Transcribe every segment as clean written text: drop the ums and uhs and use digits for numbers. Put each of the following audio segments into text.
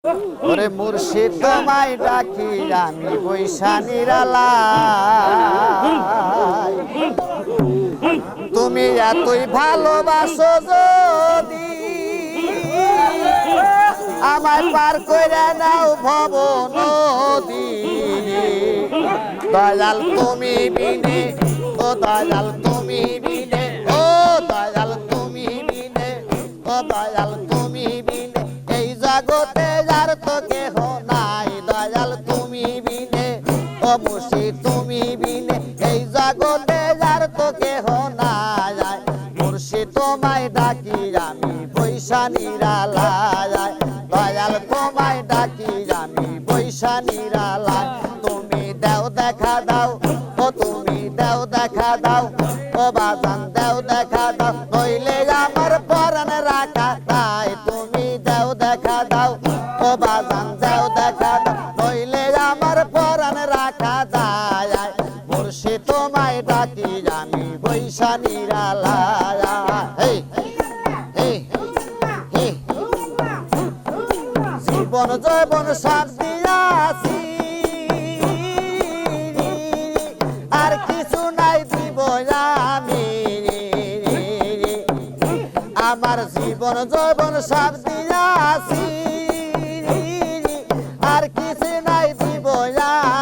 ওরে মুর্শিদ তোমায় ডাকি আমি বৈশা নিরালায়, তুমি এতই ভালোবাসো যদি আমায় পার করে নাও ভব নদী। দয়াল তুমি বিনে, ও দয়াল তুমি বিনে, ও দয়াল তুমি বিনে, ও দয়াল তুমি বিনে এই জগতে যার তো কেহ নাই। দয়াল তুমি বিনে, ও মুর্শিদ তুমি বিনে এই জগতে যার তো কেহ নাই। মুর্শিদ তোমায় ডাকি আমি বৈশা নিরালায়, দয়াল তোমায় ডাকি আমি বৈশা নিরালায়। তুমি দেও দেখা দাও, ও তুমি দেও দেখা দাও, ও বাজান দেও দেখা দাও, নইলে আমার পরাণ রাখা তাই। তুমি দেও দেখা দাও, ও বাজান দেও দেখা দাও, নইলে আমার পরাণ রাখা যায়। মুর্শিদ তোমায় ডাকি আমি বৈশা নিরালায়। জীবন জৈবন সব দিয়াছি, আর কিছু নাই দিব আমি। আমার জীবন জৈবন সব দিয়াছি, আর কিছু নাই দিব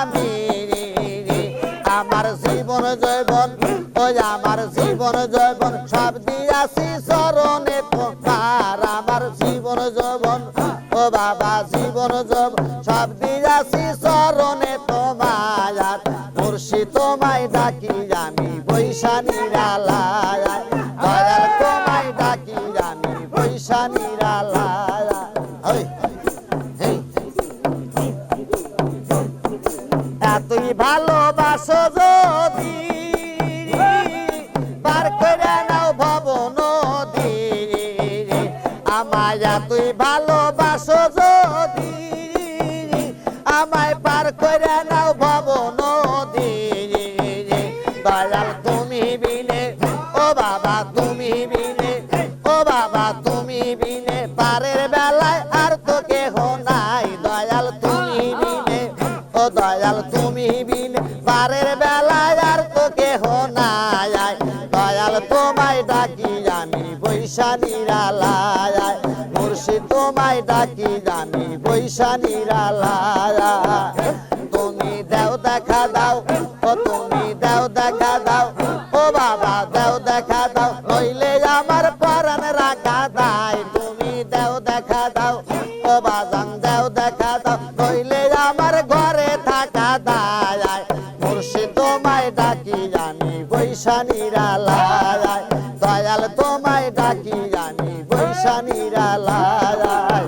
আমি। আমার জীবন জৈবন, ওই আমার জীবন জৈবন সব দিয়াছি চরণে তোমার। আমার জীবন জৈবন, ও বাবা জীবন জৈবন সব দিয়াছি চরণে তোমার। মুর্শিদ তোমায় ডাকি আমি বৈশা নিরালায়, দয়াল তোমায় ডাকি আমি বৈশা নিরালায়। এতই ভালোবাসো যদি পার করে নাও ভব নদী। আমায় এতই ভালোবাসো যদি আমায় পার করে নাও ভব নদী। দয়াল তুমি বিনে, ও বাবা তুমি বিনে, ও বাবা তুমি বিনে পারের বেলায় আর তো কেহ নাই। দয়াল তুমি বিনে, ও দয়াল তুমি বিনে পারের বেলায় আর তো কেহ নাই। দয়াল তোমায় ডাকি আমি বৈশা নিরালায়, মুর্শিদ তোমায় ডাকি আমি বৈশা নিরালায়। তুমি দেও দেখা দাও, ও তুমি দেও দেখা দাও, ও বাবা দেও দেখা দাও, নইলে আমার পরাণ রাখা দায়। তুমি দেও দেখা দাও, ও বাজান দেও দেখা দাও, নইলে আমার ঘরে থাকা দায়। মুর্শিদ তোমায় ডাকি আমি বৈশা নিরালায়, দয়াল তোমায় ডাকি আমি বৈশা নিরালায়।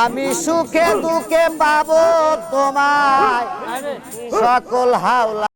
আমি সুখে দুঃখে পাবো তোমায়, সকল হাওলা